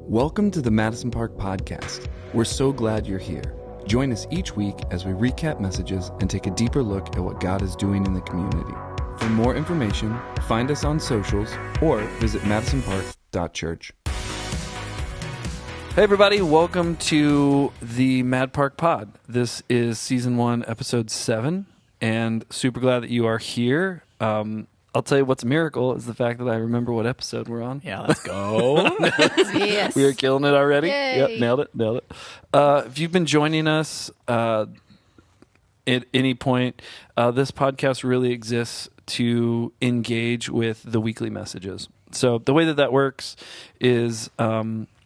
Welcome to the Madison Park Podcast. We're so glad you're here. Join us each week as we recap messages and take a deeper look at what God is doing in the community. For more information, find us on socials or visit madisonpark.church. Hey everybody, welcome to the Mad Park Pod. This is Season 1, Episode 7, and super glad that you are here. I'll tell you what's a miracle is the fact that I remember what episode we're on. Yeah, let's go. Yes. We are killing it already. Yay. Yep, nailed it. If you've been joining us at any point, this podcast really exists to engage with the weekly messages. So the way that works is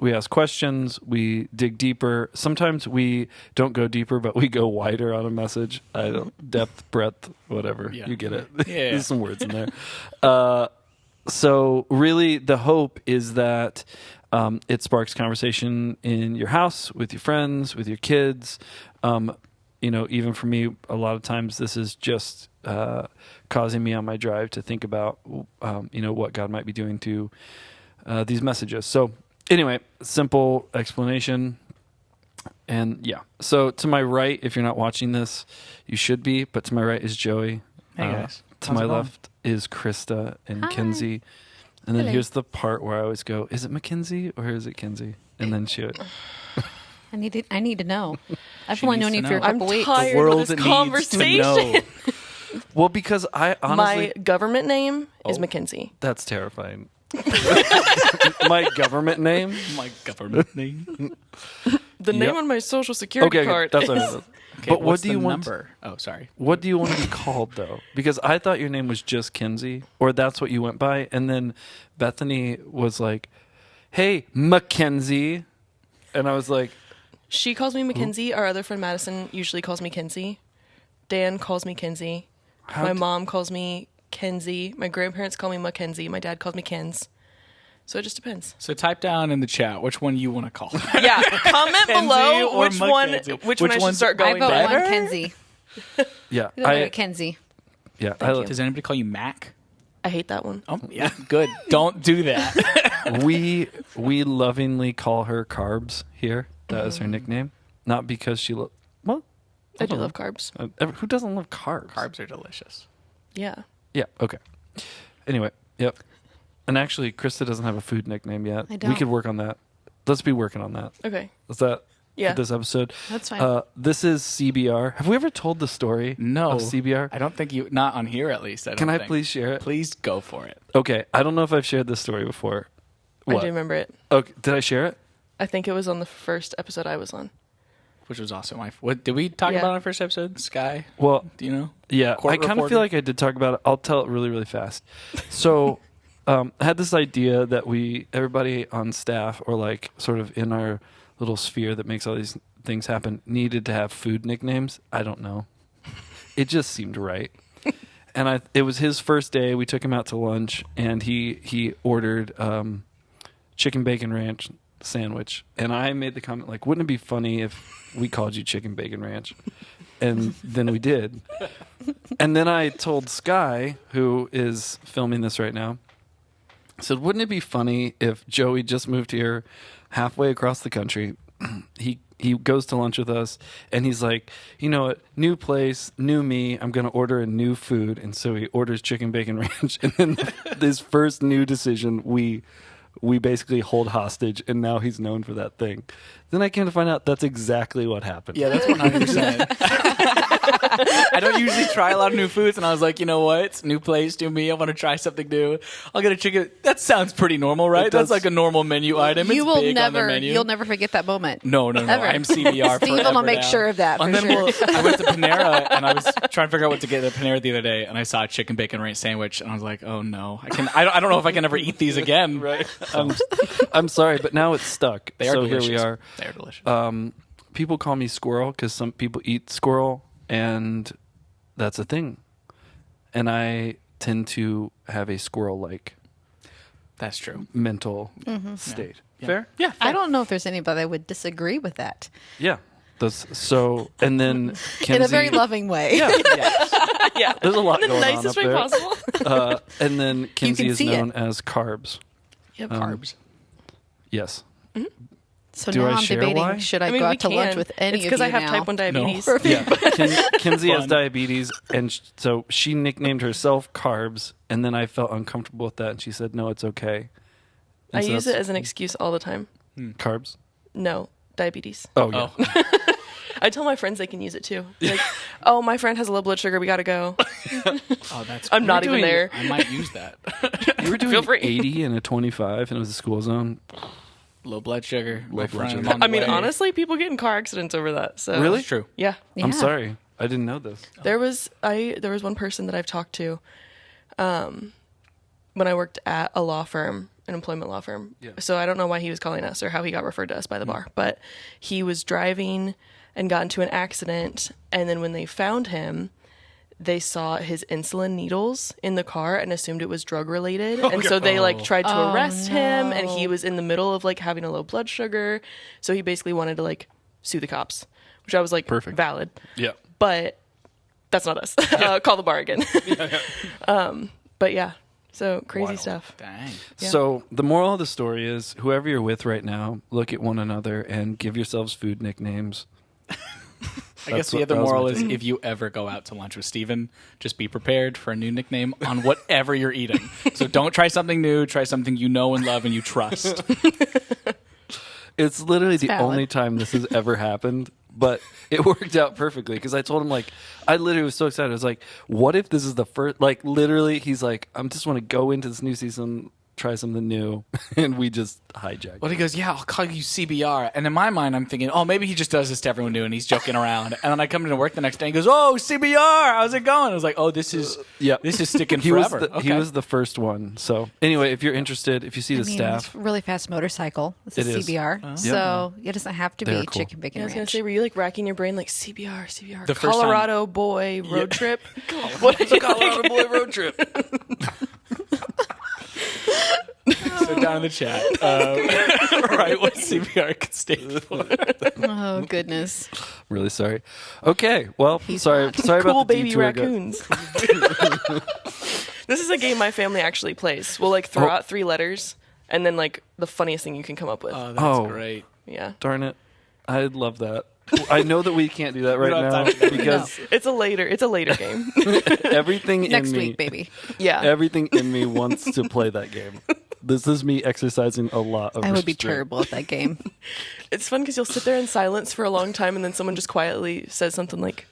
we ask questions, we dig deeper. Sometimes we don't go deeper, but we go wider on a message. Depth, breadth, whatever. Yeah. You get it. Yeah. There's some words in there. So really the hope is that it sparks conversation in your house, with your friends, with your kids. Even for me, a lot of times this is just causing me on my drive to think about, what God might be doing to these messages. So anyway, simple explanation. And yeah, so to my right, if you're not watching this, you should be, but to my right is Joey. Hey guys. To my left is Krista and Hi. Kinsey. And then Hello. here's the part where I always go, is it Mackenzie or is it Kinsey? And then she would. I need to know. I've She only needs known to you for a know. couple I'm weeks. tired The world of this needs to conversation. know. Well, because I honestly, My government name is Oh. Mackenzie. that's terrifying. My government name? My government name. The Yep. name on my social security Okay, card. that's what it is- is. Okay, But what what's do you the want? number? Oh, sorry. What do you want to be called, though? Because I thought your name was just Kinsey, or that's what you went by. And then Bethany was like, hey, Mackenzie. And I was like, She calls me Mackenzie. Our other friend Madison usually calls me Kinsey. Dan calls me Kinsey. How My d- mom calls me Kenzie. My grandparents call me Mackenzie. My dad calls me Kens. So it just depends. So type down in the chat which one you want to call. Yeah, comment Kenzie below or which one Mackenzie? which Which one I should one's- start I going vote by. one Kenzie. yeah. You vote Kenzie. Yeah. you. Does anybody call you Mac? I hate that one. Oh, yeah. Good. Don't do that. we lovingly call her Carbs here. That is her nickname. Not because she well, I do don't love know. carbs. Who doesn't love carbs? Carbs are delicious. Yeah. Yeah. Okay. Anyway. Yep. And actually, Krista doesn't have a food nickname yet. I don't. We could work on that. Let's be working on that. Okay. Is that Yeah. for this episode? That's fine. This is CBR. Have we ever told the story No. of CBR? I don't think you, not on here at least. Can I please share it? Please go for it. Okay. I don't know if I've shared this story before. I What? do remember it. Okay. Did I share it? I think it was on the first episode I was on. Which was also what did we talk Yeah. about on our first episode? Sky? Well, Do you know? yeah. Court I kind of reporter? feel like I did talk about it. I'll tell it really, really fast. So, I had this idea that everybody on staff or like sort of in our little sphere that makes all these things happen needed to have food nicknames. I don't know. It just seemed right. And it was his first day. We took him out to lunch, and he ordered chicken bacon ranch sandwich. And I made the comment like, "Wouldn't it be funny if we called you Chicken Bacon Ranch?" And then we did. And then I told Sky, who is filming this right now, I said, "Wouldn't it be funny if Joey just moved here halfway across the country? He goes to lunch with us, and he's like, you know what, new place, new me, I'm going to order a new food." And so he orders chicken bacon ranch. And then his first new decision, we basically hold hostage, and now he's known for that thing. Then I came to find out that's exactly what happened. Yeah, that's 100%. I don't usually try a lot of new foods, and I was like, you know what? It's a new place, new me. I want to try something new. I'll get a chicken. That sounds pretty normal, right? It does. That's like a normal menu item. you It's will big on their never, menu. you'll never forget that moment. No. Ever. I'm CBR Steve forever will make now. sure of that. And for then sure. I went to Panera, and I was trying to figure out what to get at Panera the other day, and I saw a chicken bacon ranch sandwich, and I was like, oh no, I don't know if I can ever eat these again. Right. I'm sorry, but now it's stuck. They are so delicious. here we are. They are delicious. People call me squirrel because some people eat squirrel, and that's a thing. And I tend to have a squirrel-like That's true. mental state. Yeah. Fair? Yeah. I don't know if there's anybody that would disagree with that Yeah. And then Kenzie, in a very loving way. Yeah. Yeah. There's a lot In the going on nicest up way there. possible. And then Kinsey can is see it. known as Carbs. Yep. Carbs. Yes. So Do now I I'm share debating, why? should I, I mean, go we out to can. lunch with any It's of because you I have now? type 1 diabetes. Yeah, Kinsey has Fun. diabetes, and so she nicknamed herself Carbs, and then I felt uncomfortable with that, and she said, "No, it's okay." I And so use it that's- as an excuse all the time. carbs. No, diabetes. Oh yeah, Oh, I tell my friends they can use it too. Like, oh, my friend has low blood sugar. We got to go. oh, that's. I'm not great. even there. I might use that. you were doing Feel free. 80 and a 25, and it was a school zone. Low blood sugar. Low my blood friend sugar. along the I mean, way. honestly, people get in car accidents over that. So Really? It's true. Yeah. I'm Yeah. sorry, I didn't know this. There was one person that I've talked to when I worked at a law firm, an employment law firm. Yeah. So I don't know why he was calling us or how he got referred to us by the bar, but he was driving and got into an accident, and then when they found him, they saw his insulin needles in the car and assumed it was drug related. And so they like tried to arrest him, and he was in the middle of like having a low blood sugar. So he basically wanted to like sue the cops, which I was like, Perfect. valid. Yeah. But that's not us. Call the bar again. But yeah, so crazy Wild. stuff. Dang. Yeah. So the moral of the story is, whoever you're with right now, look at one another and give yourselves food nicknames. I guess the what- other that was my moral is take. if you ever go out to lunch with Steven, just be prepared for a new nickname on whatever you're eating. So don't try something new. Try something you know and love and you trust. It's literally the valid. only time this has ever happened, but it worked out perfectly because I told him, like, I literally was so excited. I was like, what if this is the first, like, literally, he's like, I just want to go into this new season, try something new, and we just hijacked. Well, he goes, yeah, I'll call you CBR. And in my mind, I'm thinking, oh, maybe he just does this to everyone new and he's joking around. And then I come into work the next day and he goes, oh, CBR, how's it going? I was like, oh, this is sticking He was, forever. he was the first one. So anyway, if you're interested, if you see the I mean, staff, it's a really fast motorcycle. This It is is. CBR. So it doesn't have to They're be cool. chicken bacon Yeah, I was gonna ranch. say, were you like racking your brain like CBR, The first time- Colorado boy road trip? What did you Colorado boy road trip. So down in the chat, right, what CBR could stand for. Oh, goodness. Really sorry. Okay, well, He's sorry not. about Cool the baby detour, raccoons. This is a game my family actually plays. We'll like throw Oh. out 3 letters and then like the funniest thing you can come up with. Oh, that's Oh. great. Yeah. Darn it. I'd love that. I know that we can't do that right don't have now time for that. because It's a later game. everything Next in me, week, baby. Yeah. everything in me wants to play that game. This is me exercising a lot of I would be restraint. terrible at that game. It's fun because you'll sit there in silence for a long time and then someone just quietly says something like,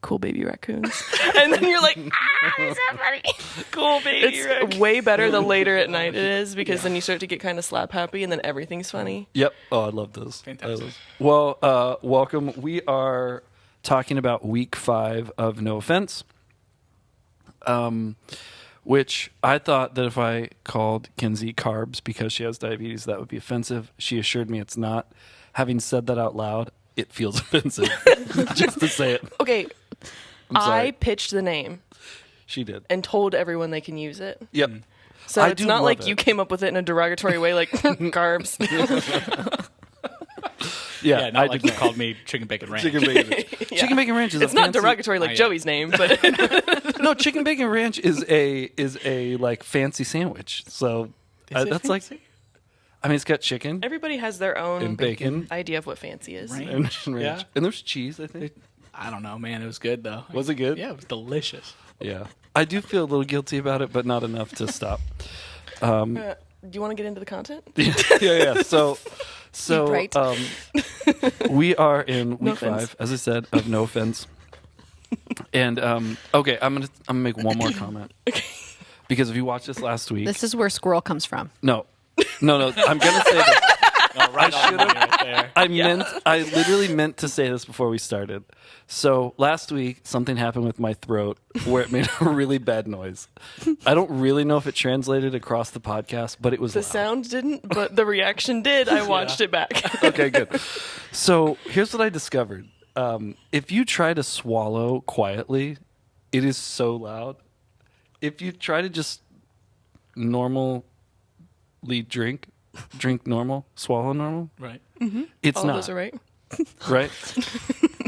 cool baby raccoons. And then you're like, it's so funny. Cool baby It's way better the later at night it is because then you start to get kind of slap happy and then everything's funny. Yep. Oh, I love this. Fantastic. Well, welcome. We are talking about week 5 of No Offense, which I thought that if I called Kinsey Carbs because she has diabetes, that would be offensive. She assured me it's not. Having said that out loud, it feels offensive just to say it. Okay, I'm sorry. I pitched the name She did. and told everyone they can use it. Yep. So I it's do not love like it. you came up with it in a derogatory way like carbs. Yeah, Not I like did you called me chicken bacon ranch. Chicken bacon ranch. Chicken bacon ranch is It's a not fancy- derogatory like yeah. Joey's name, but No, chicken bacon ranch is a like fancy sandwich. So Is it that's like, fancy? I mean, it's got chicken everybody has their own and bacon idea of what fancy is. Right. and ranch, Yeah. and there's cheese. I think. I don't know, man. It was good, though. Was it good? Yeah, it was delicious. Yeah, I do feel a little guilty about it, but not enough to stop. Do you want to get into the content? yeah. So Right. we are in No week offense. 5, as I said, of No Offense. And okay, I'm gonna make one more comment because if you watched this last week, This is where squirrel comes from. no, I'm gonna say this. Oh, right on the money right there. I literally meant to say this before we started. So last week, something happened with my throat where it made a really bad noise. I don't really know if it translated across the podcast, but it was The loud. sound didn't, but the reaction did. I watched it back. Okay, good. So here's what I discovered. If you try to swallow quietly, it is so loud. If you try to just normally drink normal, swallow normal, Right. it's All not. those are right. Right?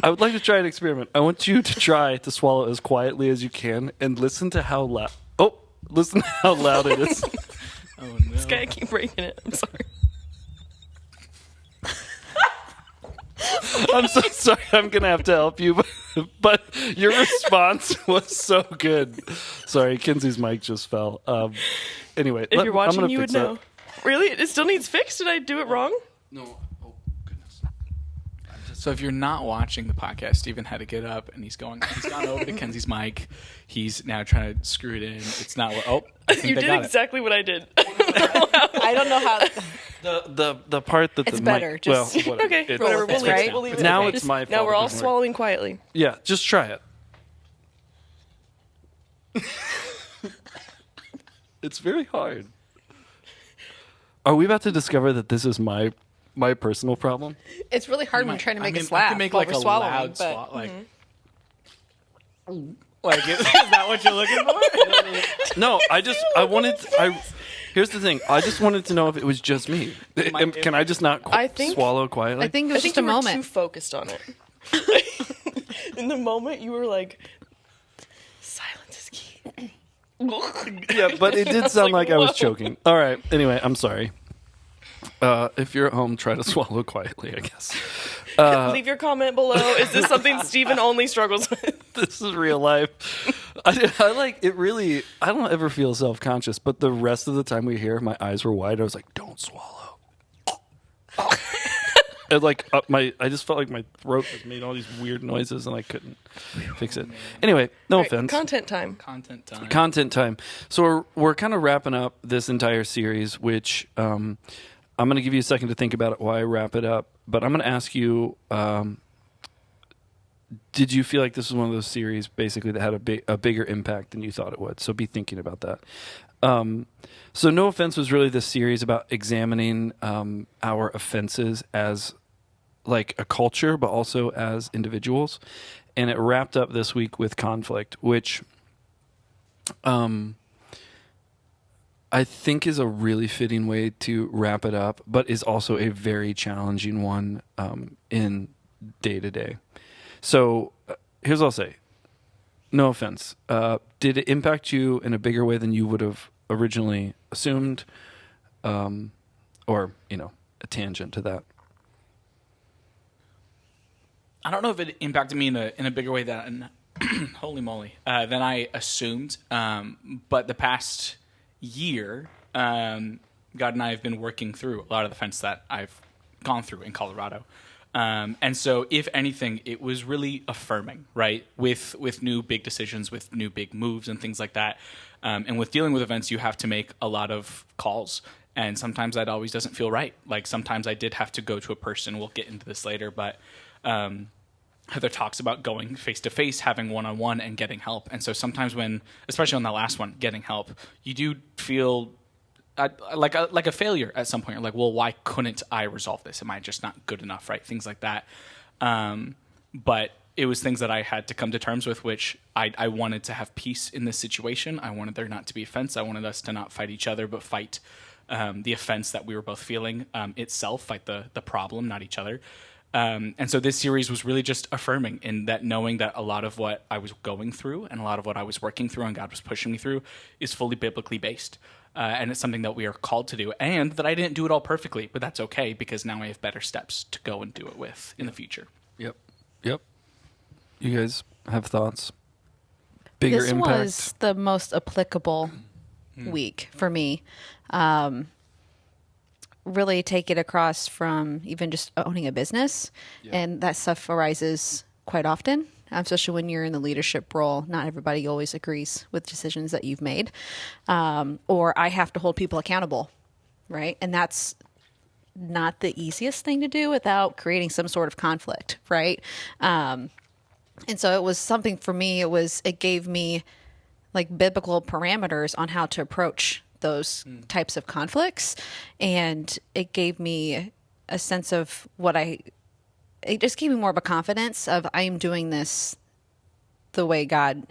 I would like to try an experiment. I want you to try to swallow as quietly as you can and listen to how loud. Oh, listen to how loud it is. Oh, no. This guy keep breaking it. I'm sorry. I'm so sorry. I'm gonna have to help you, but your response was so good. Sorry, Kinsey's mic just fell. Anyway, If you're I'm watching, gonna you would fix that. know. Really? It still needs fixed? Did I do it wrong? No. Oh goodness. So if you're not watching the podcast, Stephen had to get up and he's gone over to Kenzie's mic. He's now trying to screw it in. It's not. Oh, I think You they did got it. exactly what I did. I don't know how. The part that It's the better, mic, just- well, whatever. Okay, It's- whatever. with We'll it, leave right? it. We'll leave it. Now Okay. it's my fault. Now we're it all doesn't work. swallowing quietly. Yeah, just try it. It's very hard. Are we about to discover that this is my personal problem? It's really hard when you're trying to make us I laugh can make while like we're a swallowing. loud but swallow. Like is that what you're looking for? No, here's the thing. I just wanted to know if it was just me. Can I just not I think- swallow quietly? I think it I was think just a you were too moment. focused on it. In the moment, you were like, silence is key. Yeah, but it did sound like, like I was whoa. choking. All right. Anyway, I'm sorry. If you're at home, try to swallow quietly, I guess. Leave your comment below. Is this something Stephen only struggles with? This is real life. I like it really. I don't ever feel self-conscious, but the rest of the time we hear, my eyes were wide. I was like, don't swallow. And like I just felt like my throat just made all these weird noises and I couldn't fix it. Anyway, no Right, offense. content time. Content time. So we're kind of wrapping up this entire series, which I'm going to give you a second to think about it while I wrap it up. But I'm going to ask you, did you feel like this was one of those series basically that had a bigger impact than you thought it would? So be thinking about that. So No Offense was really this series about examining our offenses as like a culture, but also as individuals. And it wrapped up this week with conflict, which I think is a really fitting way to wrap it up, but is also a very challenging one in day to day. So here's what I'll say. No offense. Did it impact you in a bigger way than you would have originally assumed? Or, a tangent to that? I don't know if it impacted me in a bigger way than holy moly than I assumed. But the past year, God and I have been working through a lot of the fence that I've gone through in Colorado. And so, if anything, it was really affirming, right? With new big decisions, with new big moves and things like that. And with dealing with events, you have to make a lot of calls. And sometimes that always doesn't feel right. Like sometimes I did have to go to a person. We'll get into this later, but Heather talks about going face to face, having one-on-one, and getting help. And so sometimes when, especially on the last one, getting help, you do feel like a failure at some point. You're like, well, why couldn't I resolve this? Am I just not good enough, right? Things like that. But it was things that I had to come to terms with, which I wanted to have peace in this situation. I wanted there not to be offense. I wanted us to not fight each other, but fight the offense that we were both feeling itself, fight the problem, not each other. And so this series was really just affirming in that, knowing that a lot of what I was going through and a lot of what I was working through and God was pushing me through is fully biblically based. And it's something that we are called to do, and that I didn't do it all perfectly, but that's okay because now I have better steps to go and do it with in the future. Yep. You guys have thoughts? Bigger This impact? was the most applicable week for me. Really take it across from even just owning a business, and that stuff arises quite often, especially when you're in the leadership role. Not everybody always agrees with decisions that you've made, or I have to hold people accountable, right? And that's not the easiest thing to do without creating some sort of conflict, right? And so it was something for me. It gave me like biblical parameters on how to approach those types of conflicts. And it gave me a sense of it just gave me more of a confidence of I am doing this the way God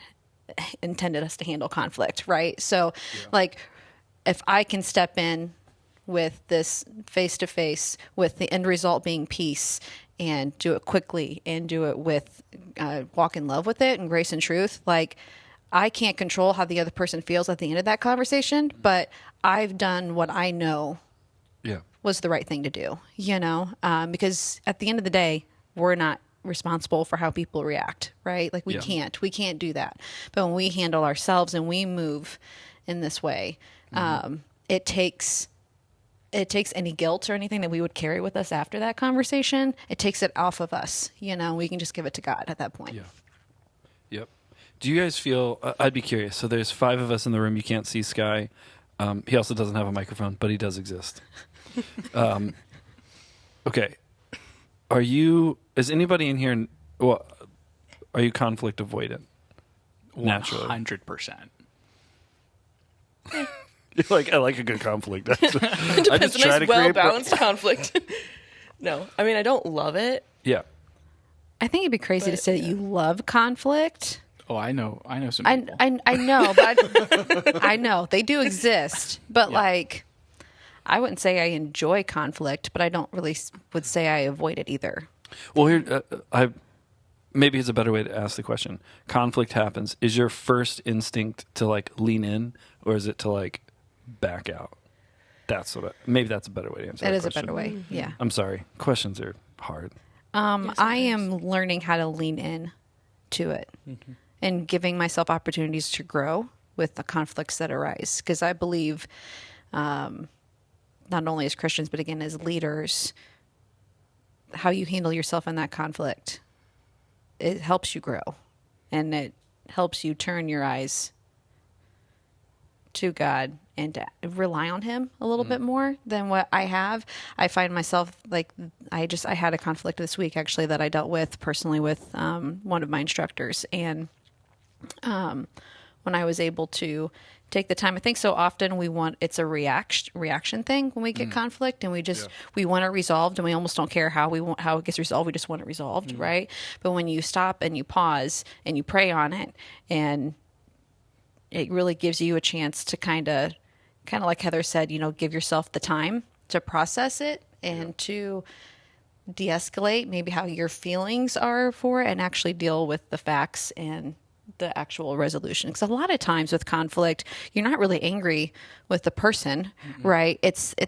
intended us to handle conflict. Right. So like if I can step in with this face to face with the end result being peace, and do it quickly and do it with walk in love with it and grace and truth. Like I can't control how the other person feels at the end of that conversation, but I've done what I know was the right thing to do, because at the end of the day, we're not responsible for how people react, right? Like we Yeah. can't do that. But when we handle ourselves and we move in this way, it takes any guilt or anything that we would carry with us after that conversation. It takes it off of us. We can just give it to God at that point. Yeah. Yep. Do you guys feel? I'd be curious. So there's 5 of us in the room. You can't see Sky. He also doesn't have a microphone, but he does exist. Okay. Is anybody in here? Well, are you conflict avoidant? Naturally. 100%. You're like, I like a good conflict. I It's a nice, well-balanced conflict. No, I mean, I don't love it. Yeah. I think it'd be crazy to say that you love conflict. Oh, I know some I people. I know, but I know they do exist. But like, I wouldn't say I enjoy conflict, but I don't really would say I avoid it either. Well, here, maybe it's a better way to ask the question. Conflict happens. Is your first instinct to like lean in, or is it to like back out? Maybe that's a better way to answer. That that is a question. better way. Yeah. I'm sorry. Questions are hard. I am learning how to lean in to it and giving myself opportunities to grow with the conflicts that arise. Because I believe, not only as Christians, but again, as leaders, how you handle yourself in that conflict, it helps you grow and it helps you turn your eyes to God and to rely on him a little bit more than what I have. I find myself like, I had a conflict this week actually that I dealt with personally with one of my instructors. And when I was able to take the time, I think so often it's a reaction thing when we get conflict, and we want it resolved, and we almost don't care how it gets resolved. We just want it resolved, right? But when you stop and you pause and you pray on it, and it really gives you a chance to kind of like Heather said, give yourself the time to process it and to de-escalate maybe how your feelings are for it and actually deal with the facts and the actual resolution. Because a lot of times with conflict, you're not really angry with the person, right?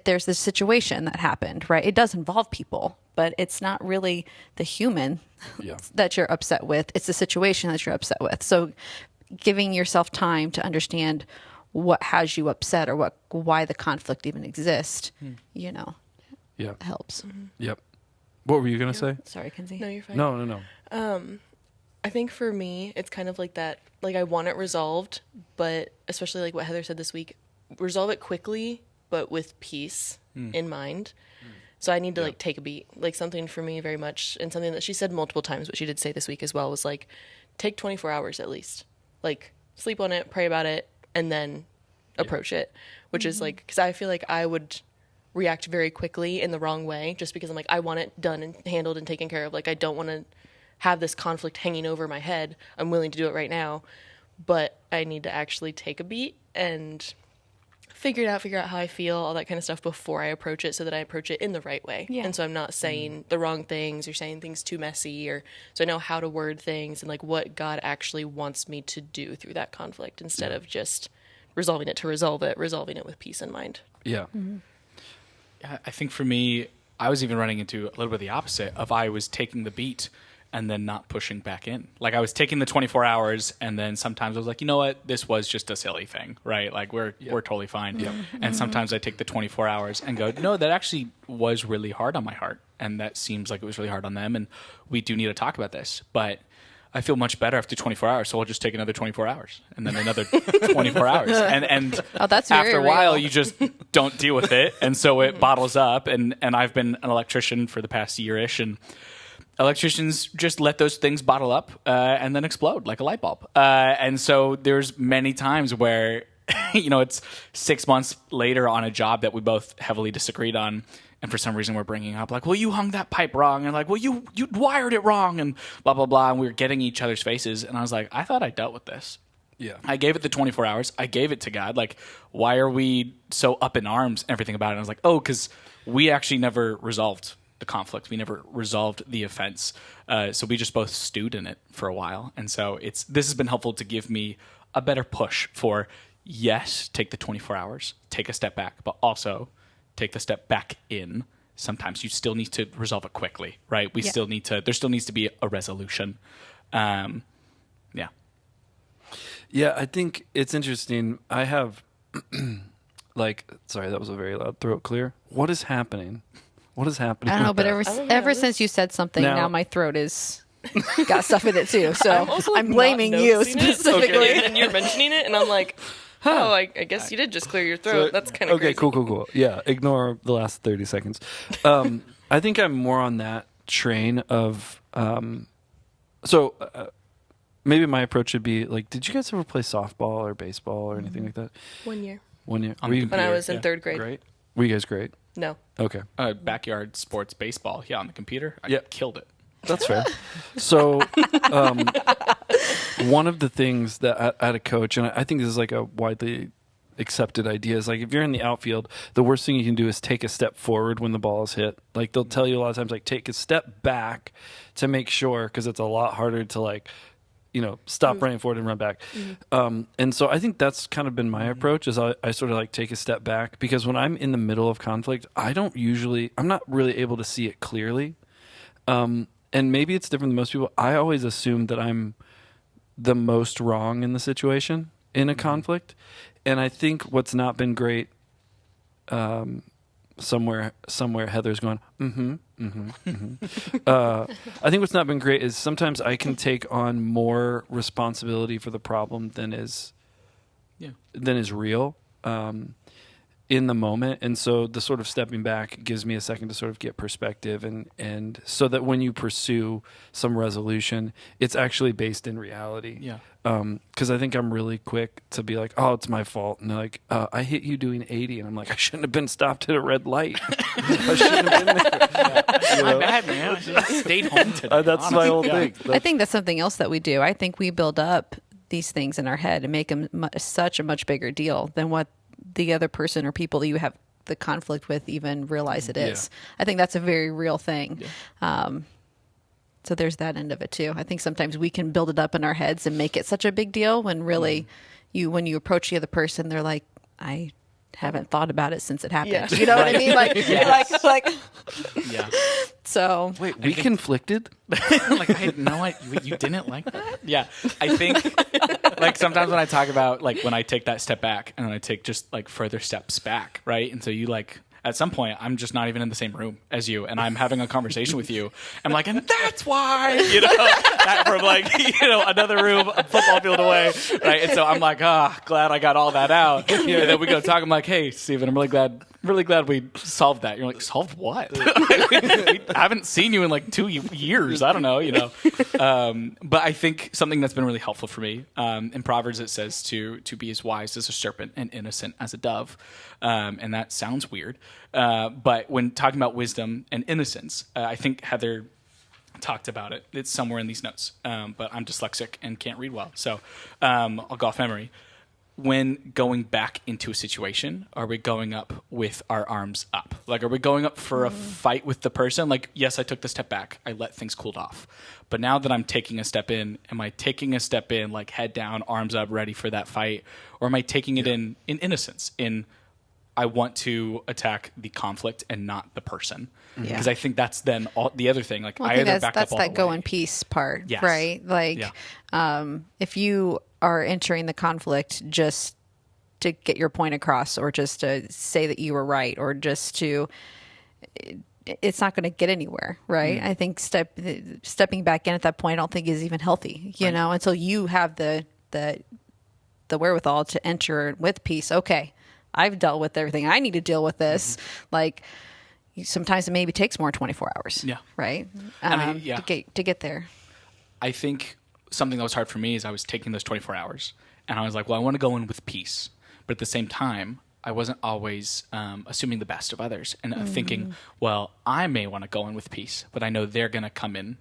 There's this situation that happened, right? It does involve people, but it's not really the human that you're upset with. It's the situation that you're upset with. So giving yourself time to understand what has you upset or why the conflict even exists, helps. Yep. What were you going to say? Sorry, Kenzie. No, you're fine. No. I think for me, it's kind of like that. Like, I want it resolved, but especially like what Heather said this week, resolve it quickly, but with peace in mind. So I need to like take a beat. Like, something for me very much, and something that she said multiple times, but she did say this week as well, was like, take 24 hours at least. Like, sleep on it, pray about it, and then approach it. Which is like, because I feel like I would react very quickly in the wrong way, just because I'm like, I want it done and handled and taken care of. Like, I don't want to have this conflict hanging over my head. I'm willing to do it right now, but I need to actually take a beat and figure out how I feel, all that kind of stuff before I approach it, so that I approach it in the right way. Yeah. And so I'm not saying the wrong things or saying things too messy, or so I know how to word things and like what God actually wants me to do through that conflict, instead of just resolving it to resolve it, resolving it with peace in mind. Yeah. I think for me, I was even running into a little bit of the opposite of I was taking the beat and then not pushing back in. Like, I was taking the 24 hours, and then sometimes I was like, you know what, this was just a silly thing, right? Like, we're totally fine. And sometimes I take the 24 hours and go, no, that actually was really hard on my heart, and that seems like it was really hard on them, and we do need to talk about this. But I feel much better after 24 hours, so I'll just take another 24 hours, and then another 24 hours. And that's very after a while, real. you just don't deal with it, and so it bottles up. And I've been an electrician for the past year-ish, and electricians just let those things bottle up and then explode like a light bulb. And so there's many times where, it's 6 months later on a job that we both heavily disagreed on, and for some reason we're bringing up like, well, you hung that pipe wrong, and like, well, you wired it wrong, and blah, blah, blah. And we were getting each other's faces. And I was like, I thought I dealt with this. Yeah. I gave it the 24 hours. I gave it to God. Like, why are we so up in arms and everything about it? And I was like, oh, because we actually never resolved the conflict. We never resolved the offense. So we just both stewed in it for a while. And so this has been helpful to give me a better push for, yes, take the 24 hours, take a step back, but also take the step back in sometimes you still need to resolve it quickly, right? There still needs to be a resolution. Yeah. Yeah, I think it's interesting. I have, sorry, that was a very loud throat clear. What is happening? What is happening? I don't know, but ever since you said something, now my throat is got stuff in it too. So I'm blaming you specifically. Okay. And you're mentioning it, and I'm like, oh, I guess you did just clear your throat. That's kind of okay. crazy. Cool. Yeah, ignore the last 30 seconds. I think I'm more on that train of. Maybe my approach should be like, did you guys ever play softball or baseball or anything like that? 1 year. 1 year. When I was in third grade. Great. Were you guys great? No. Okay. Backyard sports baseball. Yeah, on the computer. I killed it. That's fair. So, one of the things that I had a coach, and I think this is like a widely accepted idea, is like if you're in the outfield, the worst thing you can do is take a step forward when the ball is hit. Like they'll tell you a lot of times, like take a step back to make sure, because it's a lot harder to like, stop running forward and run back. And so I think that's kind of been my approach, is I sort of like take a step back, because when I'm in the middle of conflict, I'm not really able to see it clearly. And maybe it's different than most people. I always assume that I'm the most wrong in the situation in a conflict. And I think what's not been great, somewhere Heather's going, I think what's not been great is sometimes I can take on more responsibility for the problem than is real in the moment. And so the sort of stepping back gives me a second to sort of get perspective, and so that when you pursue some resolution, it's actually based in reality. Yeah. Because I think I'm really quick to be like, oh, it's my fault. And they're like, I hit you doing 80. And I'm like, I shouldn't have been stopped at a red light. I shouldn't have been there. My bad, man. I should have stayed home today. That's my whole thing. I think that's something else that we do. I think we build up these things in our head and make them such a much bigger deal than what the other person or people that you have the conflict with even realize it is. I think that's a very real thing. So there's that end of it too. I think sometimes we can build it up in our heads and make it such a big deal when really when you approach the other person, they're like, I haven't thought about it since it happened. Yeah. You know what I mean? Like, like Yeah. So wait, we conflicted? Like, I had no idea. You didn't like that? Yeah. I think, like, sometimes when I talk about, like, when I take that step back and then I take just, like, further steps back, right? And so you, like, at some point, I'm just not even in the same room as you, and I'm having a conversation with you. I'm like, and that's why, that from, like, another room, a football field away, right? And so I'm like, glad I got all that out. And then we go talk. I'm like, hey, Steven, I'm really glad we solved that. You're like, solved what? we haven't seen you in like 2 years. I don't know, But I think something that's been really helpful for me, in Proverbs, it says to be as wise as a serpent and innocent as a dove. And that sounds weird. But when talking about wisdom and innocence, I think Heather talked about it. It's somewhere in these notes. But I'm dyslexic and can't read well. So I'll go off memory. When going back into a situation, are we going up with our arms up? Like, are we going up for a fight with the person? Like, yes, I took the step back. I let things cool off. But now that I'm taking a step in, am I taking a step in, like head down, arms up, ready for that fight? Or am I taking it in innocence, I want to attack the conflict and not the person? Because I think that's then the other thing. Like, I either back up all the way. That's that go in peace part, yes. right? Like, if you are entering the conflict just to get your point across, or just to say that you were right, or just to, it's not going to get anywhere, right? I think stepping back in at that point, I don't think is even healthy, until you have the wherewithal to enter with peace. Okay, I've dealt with everything I need to deal with this. Like, sometimes it maybe takes more 24 hours. Yeah. Right. To get there. I think something that was hard for me is I was taking those 24 hours and I was like, well, I want to go in with peace. But at the same time, I wasn't always assuming the best of others and thinking, well, I may want to go in with peace, but I know they're going to come in,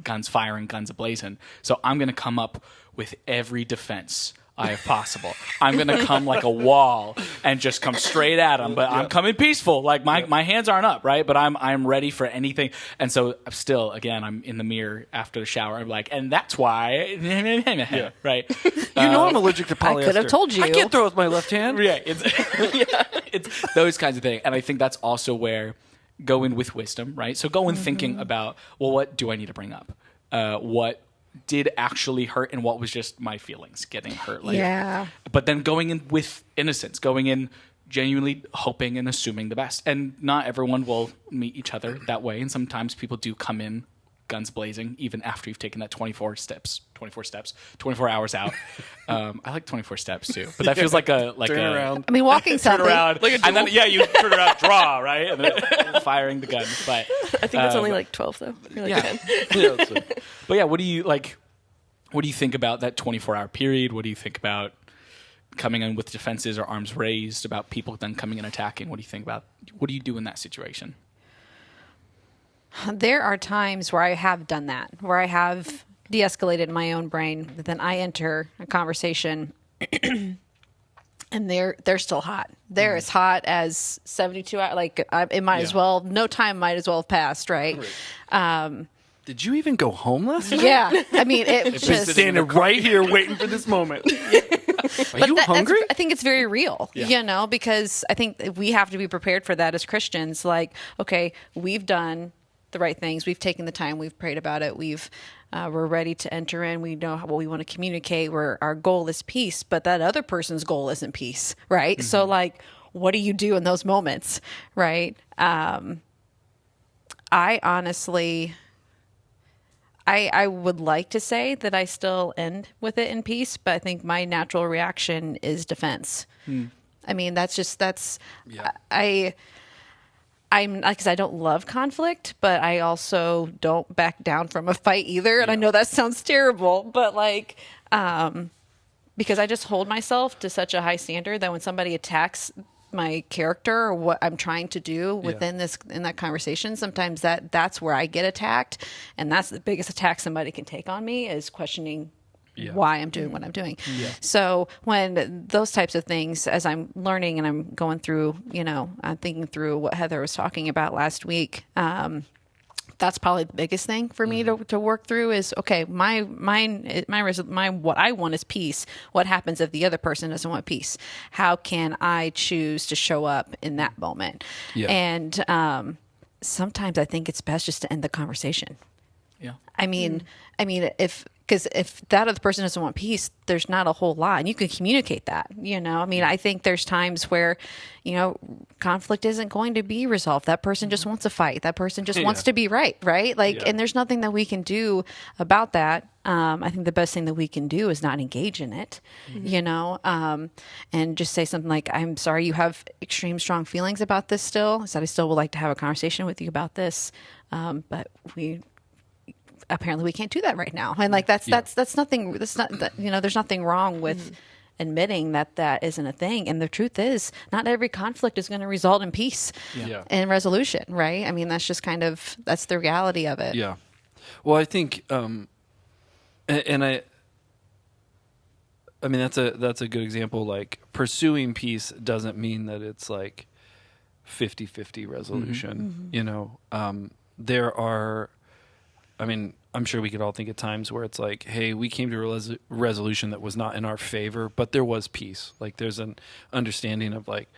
guns firing, guns ablazing. So I'm going to come up with every defense I have possible. I'm going to come like a wall and just come straight at them, but I'm coming peaceful. Like my hands aren't up, right? But I'm ready for anything. And so I'm still, again, I'm in the mirror after the shower. I'm like, and that's why, right? I'm allergic to polyester. I could have told you. I can't throw with my left hand. Yeah, it's those kinds of things. And I think that's also where go in with wisdom, right? So go in thinking about, well, what do I need to bring up? What did actually hurt, and what was just my feelings getting hurt? Like, Yeah. But then going in with innocence, going in genuinely hoping and assuming the best. And not everyone will meet each other that way. And sometimes people do come in guns blazing, even after you've taken that 24 hours out. I like 24 steps too, but that feels like a Turn around. I mean, walking turn something. around, and then you turn around, draw, right, and then firing the gun. But I think it's only like 12 though. You're like 10. Yeah, so- but yeah, what do you like? What do you think about that 24-hour period? What do you think about coming in with defenses or arms raised? About people then coming and attacking? What do you think about? What do you do in that situation? There are times where I have done that, where I have de-escalated my own brain, but then I enter a conversation and they're still hot. They're as hot as 72 hours. Like it might as well, no time might as well have passed, right? Did you even go home last night? Yeah. I mean, it Been just... standing right here waiting for this moment. Are you hungry? I think it's very real, because I think that we have to be prepared for that as Christians. Like, okay, we've done the right things. We've taken the time. We've prayed about it. We're ready to enter in. We know what we want to communicate. Our goal is peace, but that other person's goal isn't peace, right? So, like, what do you do in those moments, right? I honestly... I would like to say that I still end with it in peace, but I think my natural reaction is defense. I mean, I'm because I don't love conflict, but I also don't back down from a fight either. And I know that sounds terrible, but like, because I just hold myself to such a high standard that when somebody attacks my character or what I'm trying to do within in that conversation, sometimes that's where I get attacked, and that's the biggest attack somebody can take on me is questioning why I'm doing what I'm doing. So when those types of things, as I'm learning and I'm going through, I'm thinking through what Heather was talking about last week. That's probably the biggest thing for me to work through is, okay, my what I want is peace. What happens if the other person doesn't want peace? How can I choose to show up in that moment? Yeah. And sometimes I think it's best just to end the conversation. Yeah. I mean, because if that other person doesn't want peace, there's not a whole lot, and you can communicate that. I mean, I think there's times where, conflict isn't going to be resolved. That person just wants to fight. That person just wants to be right? Like, and there's nothing that we can do about that. I think the best thing that we can do is not engage in it, and just say something like, "I'm sorry, you have extreme strong feelings about this. Still, I said I still would like to have a conversation with you about this, but apparently we can't do that right now." And like that's nothing. That's not that, there's nothing wrong with admitting that isn't a thing. And the truth is, not every conflict is going to result in peace and resolution, right? I mean, that's just that's the reality of it. Yeah. Well, I think, and I mean that's a good example. Like, pursuing peace doesn't mean that it's like 50-50 resolution. There are. I mean, I'm sure we could all think of times where it's like, hey, we came to a resolution that was not in our favor, but there was peace. Like, there's an understanding of like,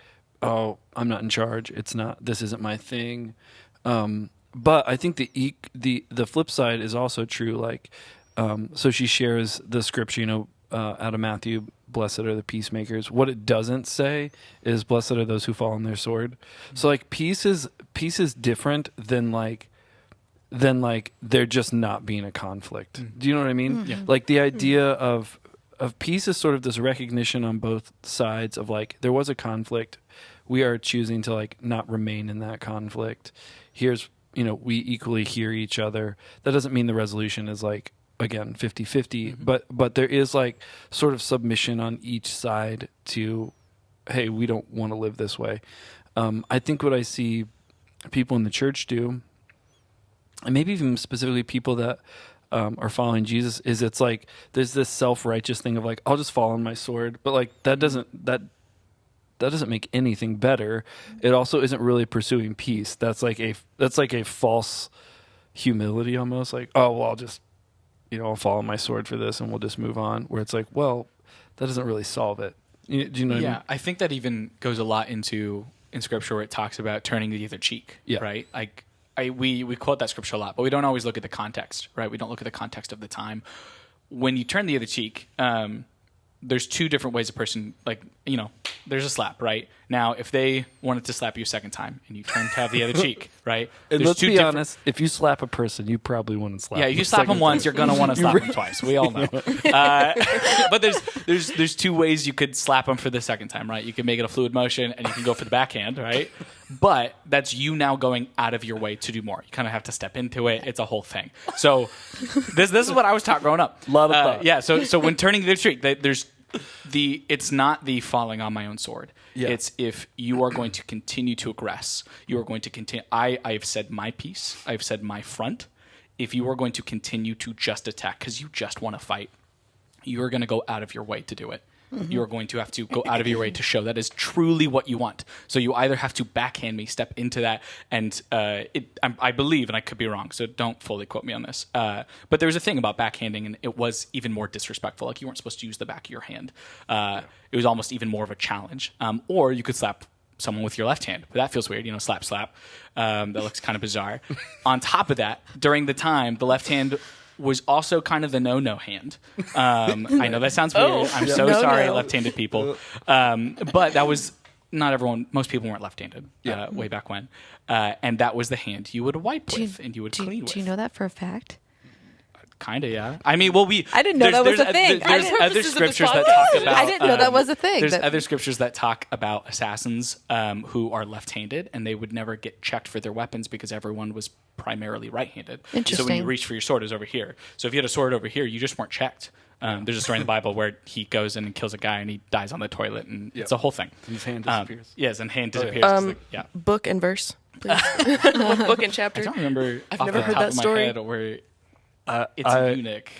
oh, I'm not in charge. This isn't my thing. But I think the flip side is also true. Like, so she shares the scripture, out of Matthew, blessed are the peacemakers. What it doesn't say is blessed are those who fall on their sword. So like peace is different than like there just not being a conflict. Do you know what I mean? Yeah. Like the idea of peace is sort of this recognition on both sides of like, there was a conflict. We are choosing to like not remain in that conflict. Here's, we equally hear each other. That doesn't mean the resolution is like, again, 50-50, but there is like sort of submission on each side to, hey, we don't want to live this way. I think what I see people in the church do, and maybe even specifically people that are following Jesus, is it's like there's this self-righteous thing of like, I'll just fall on my sword, but like that doesn't make anything better. It also isn't really pursuing peace. That's like a false humility almost. Like, oh well, I'll just I'll fall on my sword for this and we'll just move on. Where it's like, well, that doesn't really solve it. Do you know what I mean? I think that even goes a lot into in Scripture where it talks about turning the other cheek, Yeah. right? Like we quote that Scripture a lot, but we don't always look at the context, right? We don't look at the context of the time. When you turn the other cheek, there's two different ways a person, like, you know, there's a slap, right? Now, if they wanted to slap you a second time and you turn to have the other cheek, right? And There's let's two be different- honest, if you slap a person, you probably wouldn't slap Yeah, them if you a slap them second once, time. you're gonna want to slap them twice. We all know. But there's two ways you could slap them for the second time, right? You can make it a fluid motion, and you can go for the backhand, right? But that's you now going out of your way to do more. You kind of have to step into it. It's a whole thing. So this is what I was taught growing up. Lot of thought. Yeah. So when turning the other cheek, it's not the falling on my own sword. Yeah. It's if you are going to continue to aggress, you are going to continue. I've said my piece. I've said my front. If you are going to continue to just attack because you just want to fight, you are going to go out of your way to do it. You are going to have to go out of your way to show that is truly what you want. So you either have to backhand me, step into that, and I believe, and I could be wrong, so don't fully quote me on this. But there was a thing about backhanding, and it was even more disrespectful. Like, you weren't supposed to use the back of your hand. It was almost even more of a challenge. Or you could slap someone with your left hand, but that feels weird. You know, slap. That looks kind of bizarre. On top of that, during the time, the left hand was also kind of the no hand. I know that sounds weird. I'm so sorry, left-handed people. But that was not everyone. Most people weren't left-handed way back when. And that was the hand you would wipe with and you would clean with. Do you know that for a fact? Kind of, yeah. I mean, well, I didn't know that was a thing. There's I didn't- other Purposes of this scriptures that podcast. talk about. I didn't know that was a thing. There's That- other scriptures that talk about assassins who are left-handed, and they would never get checked for their weapons because everyone was primarily right-handed. So when Interesting. you reach for your sword, it was over here. So if you had a sword over here, you just weren't checked. There's a story in the Bible where he goes in and kills a guy, and he dies on the toilet, and it's a whole thing. And his hand disappears. Yes, and hand disappears. 'cause yeah. Book and verse, please. Book and chapter. I don't remember I've off never the heard top that of my story. head where it's a eunuch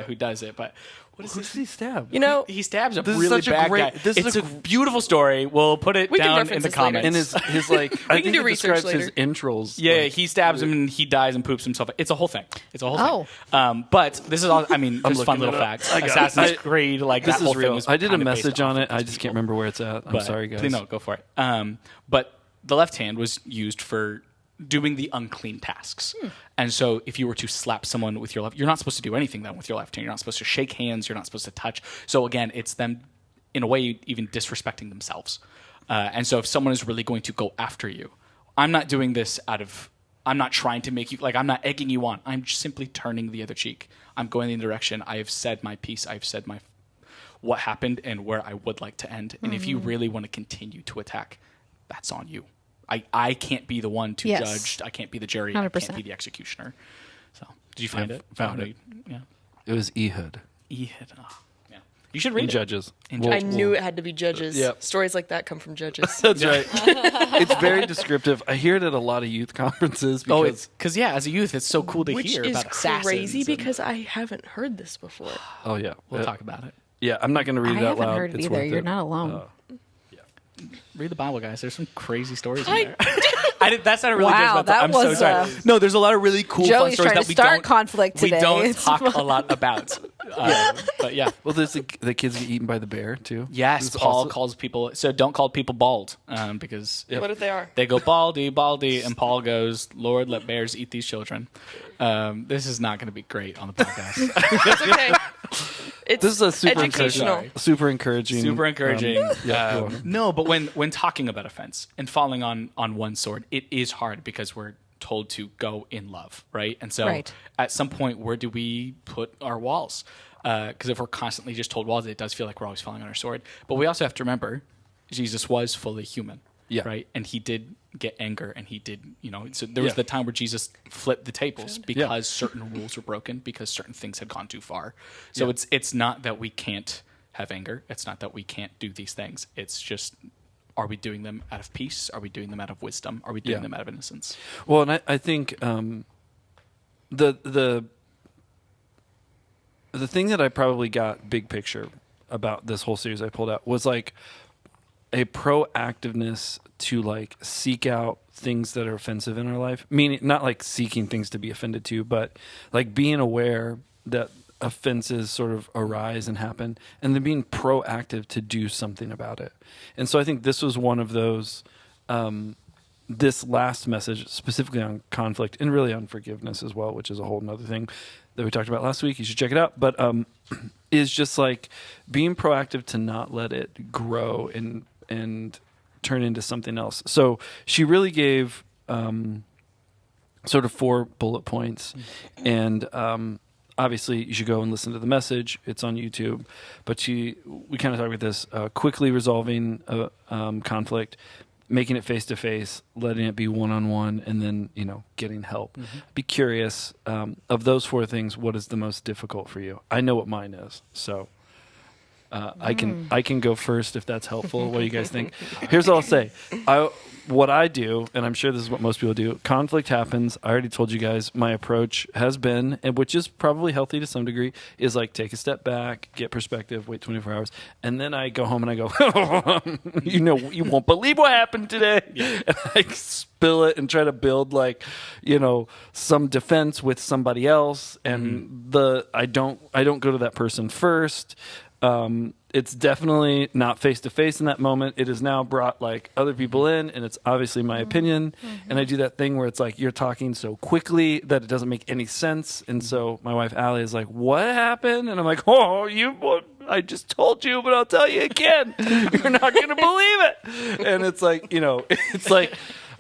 who does it. But what is Who this? does he stab? You know, He stabs a This is really such a bad great- guy. this is It's a a beautiful story. We'll put it We can down in reference the this later. comments. And his like, I can think do it research describes his later. entrails. Yeah, like, he stabs him and he dies and poops himself. It's a whole thing. It's a whole Oh. thing. But this is all. I mean, there's fun looking little it up. facts. I got it. Assassin's Creed, like This that whole is thing real. was I did a kinda based message off on of it. I these just people. can't remember where it's at. I'm But- sorry, guys. Please, no, go for it. But the left hand was used for doing the unclean tasks. And so if you were to slap someone with your left, you're not supposed to do anything then with your left hand. You're not supposed to shake hands. You're not supposed to touch. So again, it's them, in a way, even disrespecting themselves. And so if someone is really going to go after you, I'm not doing this I'm not trying to make you, like, I'm not egging you on. I'm just simply turning the other cheek. I'm going in the direction. I have said my piece. I've said what happened and where I would like to end. And if you really want to continue to attack, that's on you. I can't be the one to Yes. judge. I can't be the jury. I 100%. can't be the executioner. So, did you find it? found Oh, it. Yeah. It was Ehud. Ehud. Oh, yeah. You should read In it. Judges. In We'll- I Judges. knew it had to be judges. Yep. Stories like that come from judges. That's right. It's very descriptive. I hear it at a lot of youth conferences because Oh, it's because as a youth, it's so cool to Which hear is about assassins. crazy and- because I haven't heard this before. yeah, we'll talk about it. Yeah, I'm not going to read I it out haven't loud. heard it It's either. worth You're it. not alone. Read the Bible, guys. There's some crazy stories in there. That's not a really Wow, judgmental. that I'm so was, sorry. No, there's a lot of really cool fun Joey's stories trying that to we start don't conflict we today. don't It's talk a lot about. But yeah. Well, there's the kids get eaten by the bear too. Yes, It's Paul also- calls people. So don't call people bald because What if they are? they go baldy, and Paul goes, "Lord, let bears eat these children." This is not going to be great on the podcast. It's okay. It's This is a super educational. encouraging. Super encouraging. Super encouraging. yeah, go on. No, but when talking about offense and falling on one sword, it is hard because we're told to go in love, right? And so Right. at some point, where do we put our walls? Because if we're constantly just told walls, it does feel like we're always falling on our sword. But we also have to remember, Jesus was fully human, Yeah. right? And he did get anger, and he did, so there was Yeah. the time where Jesus flipped the tables because certain rules were broken, because certain things had gone too far. So it's not that we can't have anger. It's not that we can't do these things. It's just, are we doing them out of peace? Are we doing them out of wisdom? Are we doing Yeah. them out of innocence? Well, and I think the thing that I probably got big picture about this whole series I pulled out was like a proactiveness to like seek out things that are offensive in our life. Meaning not like seeking things to be offended to, but like being aware that offenses sort of arise and happen, and then being proactive to do something about it. And so I think this was one of those this last message, specifically on conflict and really on forgiveness as well, which is a whole nother thing that we talked about last week. You should check it out. But is just like being proactive to not let it grow and turn into something else. So she really gave sort of 4 bullet points. And obviously, you should go and listen to the message. It's on YouTube. But we kind of talked about this, quickly resolving conflict, making it face-to-face, letting it be one-on-one, and then, getting help. Be curious, of those 4 things, what is the most difficult for you? I know what mine is, so I can go first if that's helpful. What do you guys think? Here's what I'll say. What I do, and I'm sure this is what most people do, conflict happens. I already told you guys my approach has been, and which is probably healthy to some degree, is like take a step back, get perspective, wait 24 hours, and then I go home and I go, you won't believe what happened today. Yeah. And I spill it and try to build some defense with somebody else, and I don't go to that person first. It's definitely not face-to-face in that moment. It has now brought other people in, and it's obviously my opinion. And I do that thing where it's like you're talking so quickly that it doesn't make any sense. And so my wife Allie is like, "What happened?" And I'm like, I just told you, but I'll tell you again. You're not going to believe it. And it's like, it's like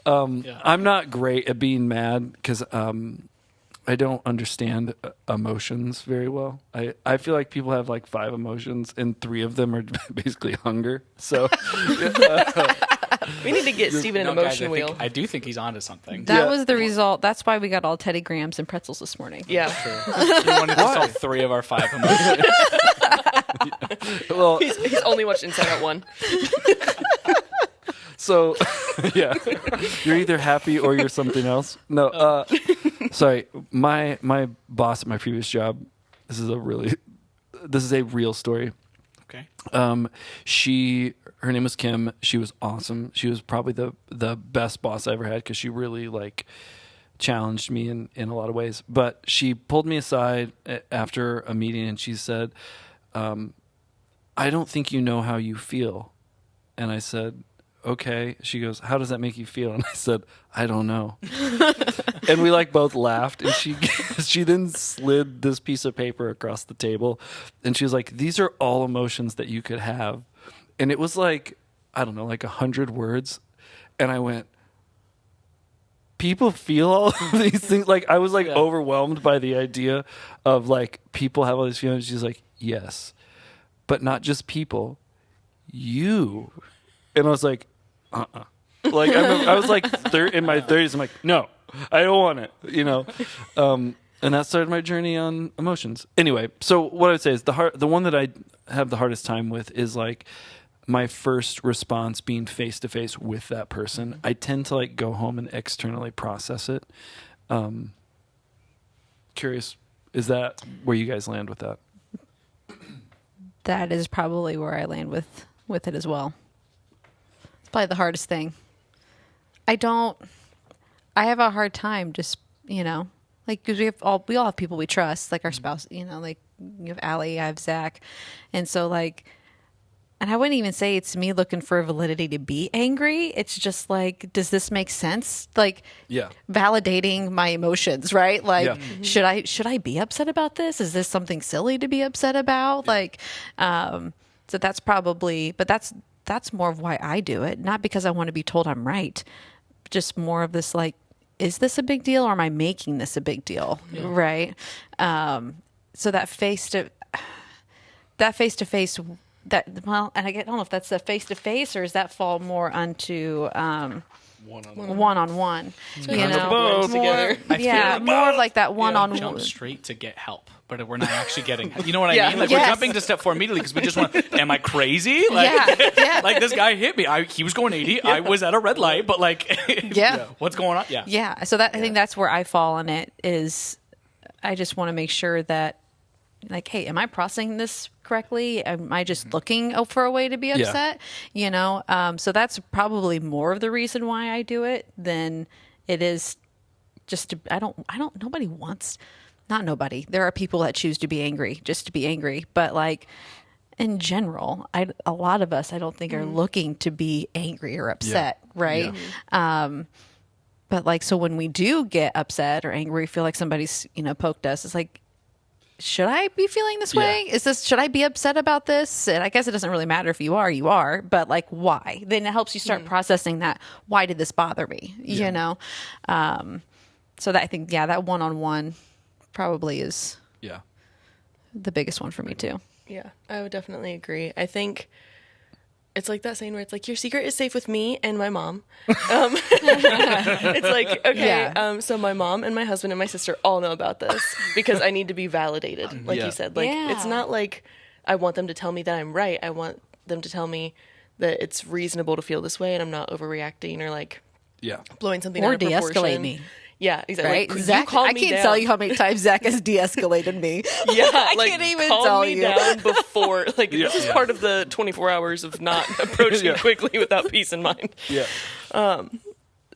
I'm not great at being mad because I don't understand emotions very well. I feel like people have 5 emotions, and 3 of them are basically hunger. So we need to get Steven an emotion wheel. I do think he's onto something. That was the result. That's why we got all Teddy Grahams and pretzels this morning. Yeah. You wanted to solve 3 of our 5 emotions. Well, he's only watched Inside Out 1. So, yeah, you're either happy or you're something else. No, sorry. My boss at my previous job. This is a real story. Okay. Her name was Kim. She was awesome. She was probably the best boss I ever had because she really challenged me in a lot of ways. But she pulled me aside after a meeting and she said, "I don't think you know how you feel." And I said, "Okay." She goes, "How does that make you feel?" And I said, "I don't know." And we both laughed, and she then slid this piece of paper across the table, and she was like, "These are all emotions that you could have." And it was I don't know, 100 words. And I went, people feel all of these things. I was overwhelmed by the idea of people have all these feelings. She's like, "Yes, but not just people, you." And I was like, I was in my 30s. I'm like, "No, I don't want it," and that started my journey on emotions. Anyway, so what I would say is the one that I have the hardest time with is my first response being face to face with that person. I tend to go home and externally process it. Curious, is that where you guys land with that? That is probably where I land with it as well. It's probably the hardest thing. I have a hard time just, because we all have people we trust, our spouse, you have Allie, I have Zach. And so and I wouldn't even say it's me looking for validity to be angry. It's just does this make sense? Validating my emotions, right? Should I be upset about this? Is this something silly to be upset about? So that's probably, but that's more of why I do it. Not because I want to be told I'm right. Just more of this is this a big deal or am I making this a big deal? Yeah. Right. So that face to face, and I don't know if that's a face to face or does that fall more onto one-on-one. So both together. More of that one-on-one. Jump straight to get help, but we're not actually getting help. You know what I mean? We're jumping to step 4 immediately because we just want. Am I crazy? This guy hit me. He was going 80. I was at a red light, but what's going on? Yeah. So I think that's where I fall on it. Is I just want to make sure that, hey, am I processing this correctly? Am I just looking for a way to be upset? So that's probably more of the reason why I do it than it is just to, nobody wants, not nobody. There are people that choose to be angry, just to be angry. But in general, a lot of us, I don't think, are looking to be angry or upset, right? Yeah. But like, so when we do get upset or angry, we feel like somebody's, poked us. It's like, should I be feeling this way? Should I be upset about this? And I guess it doesn't really matter if you are, but like, why? Then it helps you start processing that. Why did this bother me? You know? So that I think, that one-on-one probably is the biggest one for me too. Yeah, I would definitely agree. I think it's like that saying where it's like, your secret is safe with me and my mom. It's like, okay, so my mom and my husband and my sister all know about this because I need to be validated, like you said. Like, it's not like I want them to tell me that I'm right. I want them to tell me that it's reasonable to feel this way and I'm not overreacting or like blowing something or out of proportion. de-escalate me. Yeah, exactly. Right? Like, Zach, I can't tell you how many times Zach has de-escalated me. Yeah, I like, can't even calm tell me you. down before. Like, this is part of the 24 hours of not approaching quickly without peace in mind. Yeah.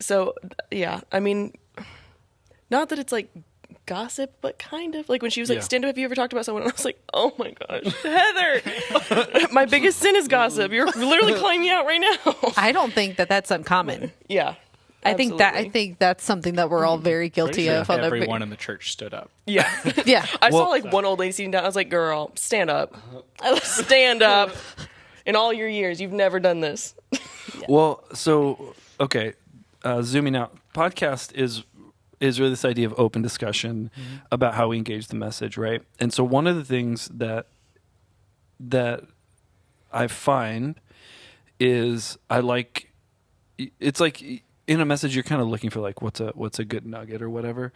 So, yeah, I mean, not that it's like gossip, but kind of. Like when she was like, stand up, have you ever talked about someone? And I was like, oh my gosh, Heather, my biggest sin is gossip. You're literally calling me out right now. I don't think that that's uncommon. Yeah. I think that's something that we're all very guilty of. Everyone in the church stood up. Yeah. Yeah. I saw like one old lady sitting down. I was like, girl, stand up. Stand up. In all your years, you've never done this. Well, so, okay, zooming out, podcast is really this idea of open discussion about how we engage the message, right? And so one of the things that I find is it's like in a message you're kind of looking for like what's a good nugget or whatever.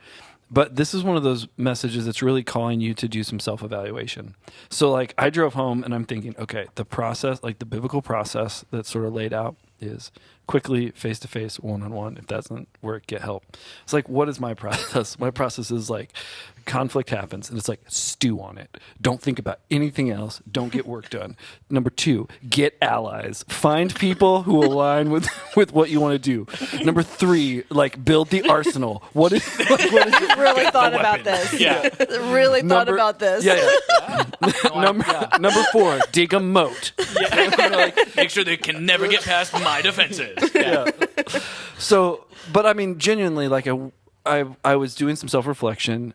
But this is one of those messages that's really calling you to do some self-evaluation. So like I drove home and I'm thinking, okay, the process, like the biblical process that's sort of laid out is quickly, face-to-face, one-on-one. If that doesn't work, get help. It's like, what is my process? My process is like conflict happens and it's like stew on it. Don't think about anything else. Don't get work done. Number 2, get allies. Find people who align with what you want to do. Number 3, like build the arsenal. What is Really thought about this. Yeah. Really thought about this. Number 4, dig a moat. Make sure they can never get past my defenses. Yeah. So, but I mean, genuinely, like I was doing some self-reflection,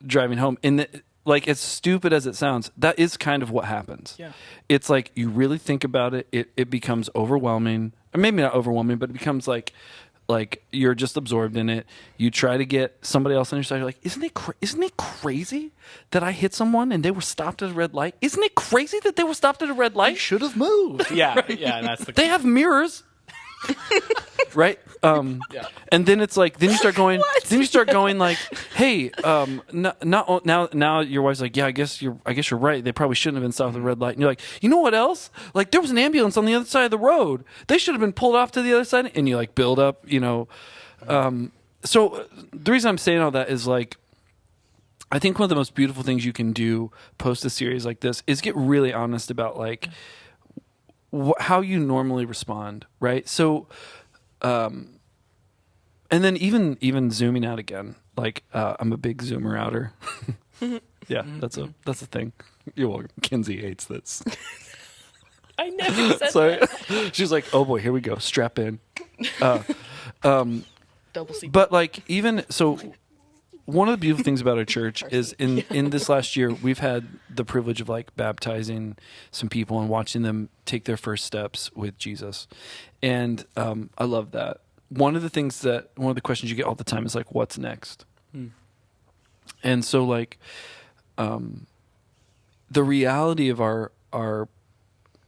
driving home, and like as stupid as it sounds, that is kind of what happens. Yeah. It's like you really think about it, it becomes overwhelming, or maybe not overwhelming, but it becomes like you're just absorbed in it. You try to get somebody else on your side. You're like, isn't it crazy that I hit someone and they were stopped at a red light? Isn't it crazy that they were stopped at a red light? Should have moved. Yeah, yeah, and that's the. They have mirrors. Right? And then it's like, then you start going like, hey, now your wife's like, yeah, I guess you're right. They probably shouldn't have been stopped at the red light. And you're like, you know what else? Like there was an ambulance on the other side of the road. They should have been pulled off to the other side. And you like build up, so the reason I'm saying all that is like, I think one of the most beautiful things you can do post a series like this is get really honest about like, how you normally respond, right? So, and then even zooming out again, like I'm a big zoomer outer. Yeah, that's a thing. You're welcome. Kinsey hates this. I never said Sorry. that. She's like, oh boy, here we go. Strap in. Double C. But like even so, one of the beautiful things about our church is in this last year, we've had the privilege of like baptizing some people and watching them take their first steps with Jesus. And I love that. One of the questions you get all the time is like, what's next? And so like, the reality of our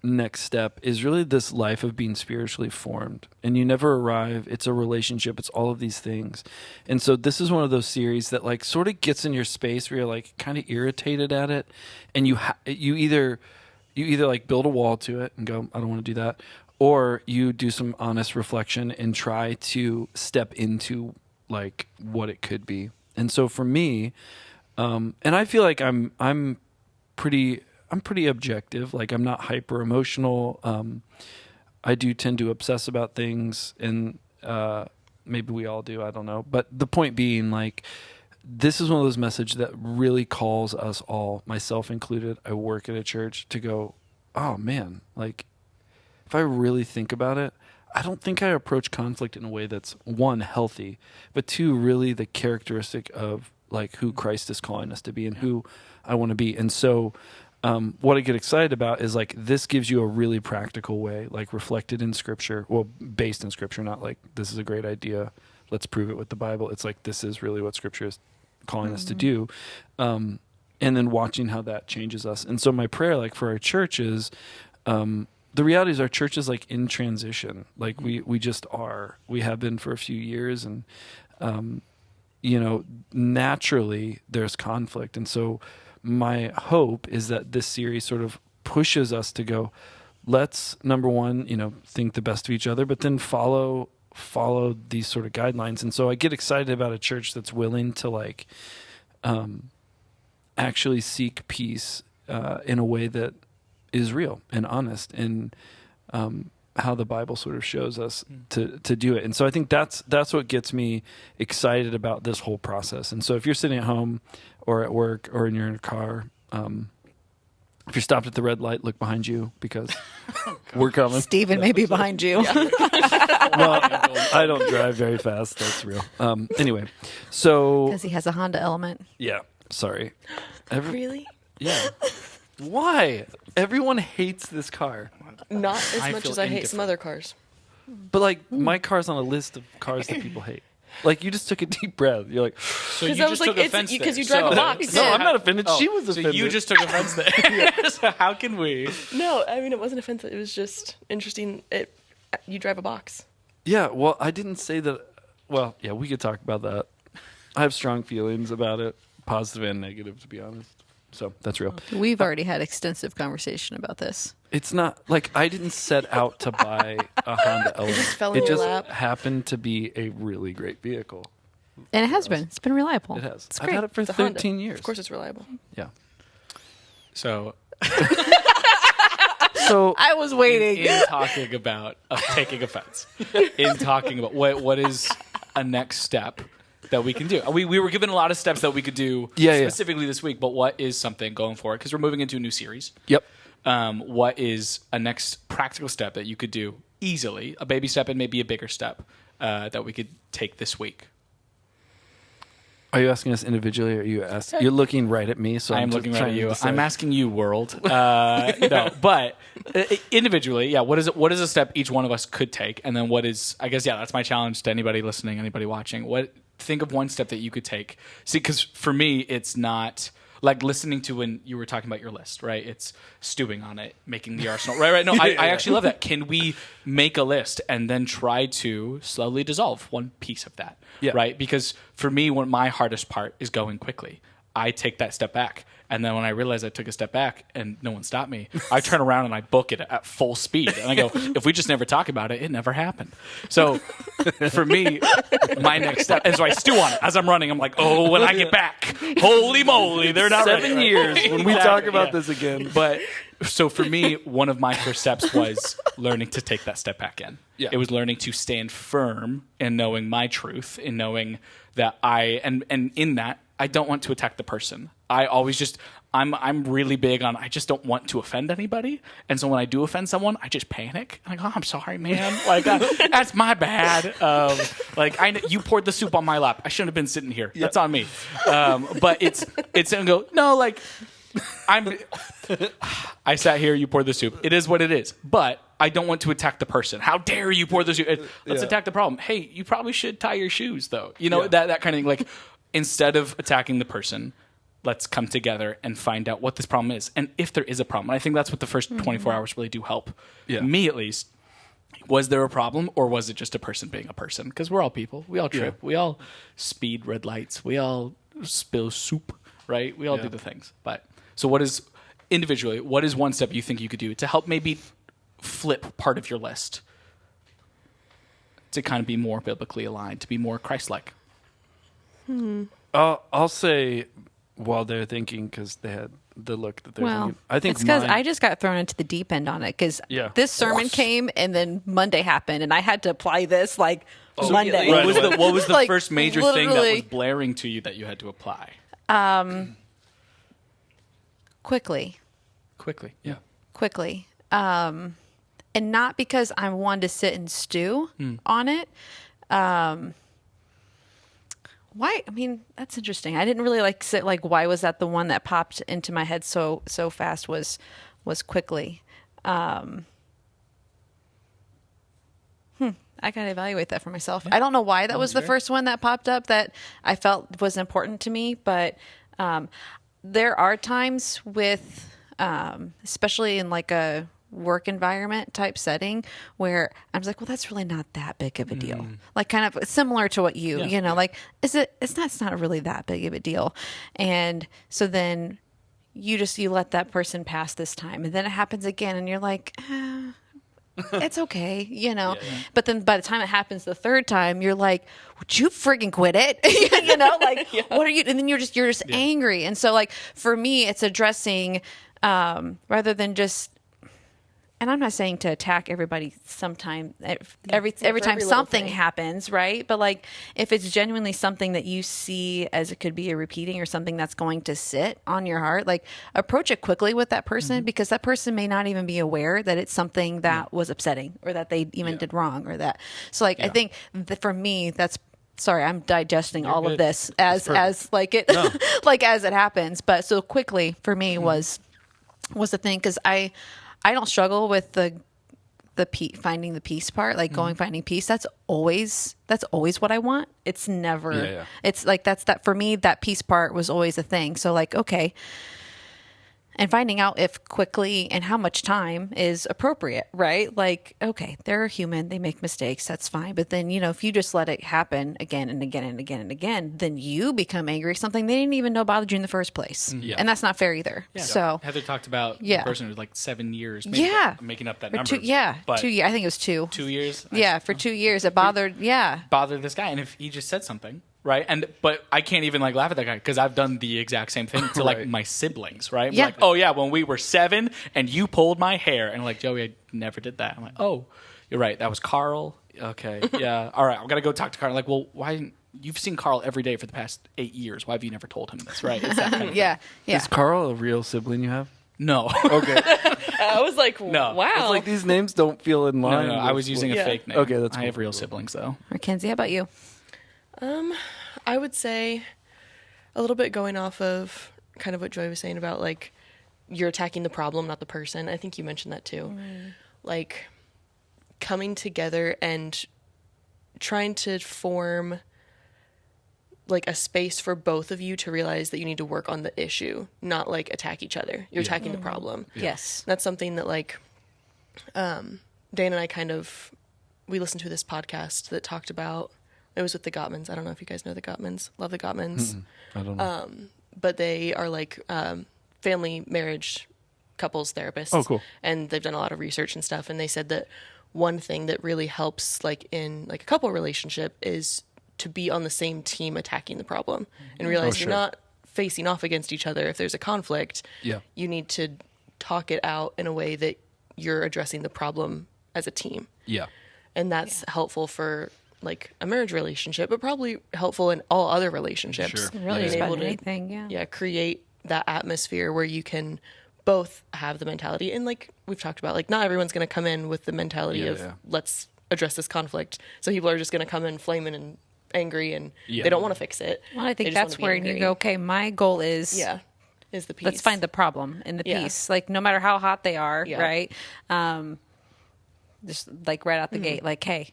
next step is really this life of being spiritually formed, and you never arrive. It's a relationship. It's all of these things. And so this is one of those series that like sort of gets in your space where you're like kind of irritated at it. And you either like build a wall to it and go, I don't want to do that. Or you do some honest reflection and try to step into like what it could be. And so for me, and I feel like I'm pretty objective. Like I'm not hyper emotional. I do tend to obsess about things, and maybe we all do. I don't know. But the point being, like, this is one of those messages that really calls us all, myself included. I work at a church to go, oh man, like if I really think about it, I don't think I approach conflict in a way that's one, healthy, but two, really the characteristic of like who Christ is calling us to be and who I want to be. And so what I get excited about is like this gives you a really practical way, like reflected in Scripture, well, based in Scripture, not like this is a great idea, let's prove it with the Bible. It's like this is really what Scripture is calling us to do. And then watching how that changes us. And so my prayer, like for our church is, the reality is our church is like in transition. Like we just are. We have been for a few years, and you know, naturally there's conflict. And so my hope is that this series sort of pushes us to go, let's, number one, you know, think the best of each other, but then follow these sort of guidelines. And so I get excited about a church that's willing to like actually seek peace in a way that is real and honest, and how the Bible sort of shows us to do it. And so I think that's what gets me excited about this whole process. And so if you're sitting at home or at work or you're in a car, if you're stopped at the red light, look behind you because we're coming. Stephen may be behind you. No, I don't drive very fast. That's real. Anyway, so Because he has a Honda Element. yeah, sorry. Really? Yeah. Why? Everyone hates this car. Not as I much feel as I hate indifferent. some other cars. But like my car's on a list of cars that people hate. Like you just took a deep breath. You're like, So you Because I was just like, took it's offense because there. you drive a So- box. no, Yeah. I'm not offended. Oh, She was offended. So you just took offense there. So how can we? No, I mean it wasn't offensive. It was just interesting. You drive a box. Yeah, well, I didn't say that. Well, yeah, we could talk about that. I have strong feelings about it, positive and negative, to be honest. So that's real. We've already had extensive conversation about this. It's not like I didn't set out to buy a Honda Element. just fell in your lap. happened to be a really great vehicle. And it has been. It's been reliable. It has. It's I've great. had it for It's a Honda. 13 years. Of course, it's reliable. Yeah. So So I was waiting. in talking about taking offense, in talking about what is a next step that we can do. We were given a lot of steps that we could do Yeah. specifically this week, but what is something going forward? Because we're moving into a new series. yep. What is a next practical step that you could do easily, a baby step and maybe a bigger step that we could take this week? Are you asking us individually, or are you asking? You're looking right at me, so I'm just looking right trying at to you. decide. I'm asking you, world. No, but individually, yeah. What is a step each one of us could take, and then what is? I guess that's my challenge to anybody listening, anybody watching. Think of one step that you could take. See, because for me, it's not like listening to when you were talking about your list, right? It's stewing on it, making the arsenal. Right. No, I actually love that. Can we make a list and then try to slowly dissolve one piece of that? Yeah. Right. Because for me, my hardest part is going quickly. I take that step back. And then when I realize I took a step back and no one stopped me, I turn around and I book it at full speed. And I go, if we just never talk about it, it never happened. So for me, my next step, and so I stew on it as I'm running. I'm like, oh, when I get back, holy moly, they're not 7 ready. years when we Exactly, talk about yeah. this again. But so for me, one of my first steps was learning to take that step back in. Yeah. It was learning to stand firm in knowing my truth, in knowing that and in that, I don't want to attack the person. I always just, I'm really big on, I just don't want to offend anybody. And so when I do offend someone, I just panic. I'm like, oh, I'm sorry, man. Like, that's my bad. You poured the soup on my lap. I shouldn't have been sitting here. That's on me. But it's going to go, no, like, I sat here, you poured the soup. It is what it is. But I don't want to attack the person. How dare you pour the soup? Let's attack the problem. Hey, you probably should tie your shoes, though. You know, that kind of thing. Like, instead of attacking the person, let's come together and find out what this problem is. And if there is a problem. And I think that's what the first 24 hours really do help. Yeah. Me, at least. Was there a problem, or was it just a person being a person? Because we're all people. We all trip. Yeah. We all speed red lights. We all spill soup, right? We all Yeah. do the things. But so what is, individually, what is one step you think you could do to help maybe flip part of your list to kind of be more biblically aligned, to be more Christ-like? I'll say while they're thinking because they had the look that they're Well, thinking. I think it's because mine- I just got thrown into the deep end on it because Yeah. this sermon came and then Monday happened and I had to apply this like Monday. What was the Like, first major thing that literally- was blaring to you that you had to apply? Quickly. Yeah. Quickly. And not because I wanted to sit and stew on it. Why? I mean, that's interesting. I didn't really like sit like why was that the one that popped into my head so fast was quickly. I gotta evaluate that for myself. I don't know why that was the first one that popped up that I felt was important to me, but there are times with, especially in like a work environment type setting where I was like, well, that's really not that big of a deal. Like kind of similar to what you know, like, it's not really that big of a deal. And so then you let that person pass this time and then it happens again and you're like, it's okay, you know. But then by the time it happens the third time, you're like, would you freaking quit it? You know, like what are you? And then you're just angry. And so like for me, it's addressing rather than just. And I'm not saying to attack everybody sometime every time something happens, right? But like if it's genuinely something that you see as it could be a repeating or something that's going to sit on your heart, like approach it quickly with that person because that person may not even be aware that it's something that was upsetting or that they even did wrong or that. So like I think that for me that's sorry, I'm digesting all of this as like it like as it happens, but so quickly for me was the thing cuz I don't struggle with the finding the peace part, like going finding peace. That's always what I want. It's never. It's like that for me. That peace part was always a thing. So like okay, and finding out if quickly and how much time is appropriate, right? Like okay, they're human. They make mistakes. That's fine. But then if you just let it happen again and again and again and again, then you become angry. Something they didn't even know bothered you in the first place, and that's not fair either. So Heather talked about the person who was like 7 years. Maybe I'm making up that number. 2 years. But 2 years. I think it was 2. 2 years. For 2 years it bothered. Bothered this guy, and if he just said something. Right, but I can't even like laugh at that guy because I've done the exact same thing to like my siblings. Right, Yeah. Like, oh yeah, when we were 7 and you pulled my hair, and like Joey, I never did that. I'm like, oh, you're right, that was Carl. Okay, yeah, all right, I'm gonna go talk to Carl. Like, well, why? You've seen Carl every day for the past 8 years. Why have you never told him this? Right? It's that kind of Yeah. Is Carl a real sibling you have? No. Okay. I was like, No. wow. It's like these names don't feel in line. No, I was using a fake name. Okay, that's I have cool. real siblings though. Mackenzie, how about you? I would say a little bit going off of kind of what Joy was saying about like you're attacking the problem, not the person. I think you mentioned that too. Like coming together and trying to form like a space for both of you to realize that you need to work on the issue, not like attack each other. You're attacking the problem. Yes. That's something that like Dan and I we listened to this podcast that talked about. It was with the Gottmans. I don't know if you guys know the Gottmans. Love the Gottmans. I don't know. But they are like family marriage couples therapists. Oh, cool. And they've done a lot of research and stuff. And they said that one thing that really helps like in like a couple relationship is to be on the same team attacking the problem and realize sure. you're not facing off against each other. If there's a conflict, Yeah. you need to talk it out in a way that you're addressing the problem as a team. Yeah. And that's helpful for like a marriage relationship, but probably helpful in all other relationships. Sure. Really Being just about able to, anything, yeah, create that atmosphere where you can both have the mentality. And like we've talked about, like not everyone's going to come in with the mentality of let's address this conflict. So people are just going to come in flaming and angry and they don't want to fix it. Well, I They think just that's wanna where be you angry. go, okay, my goal is is the peace. let's find the problem in the Yeah. piece. Like no matter how hot they are, Yeah. right? Just like right out the gate, like, hey,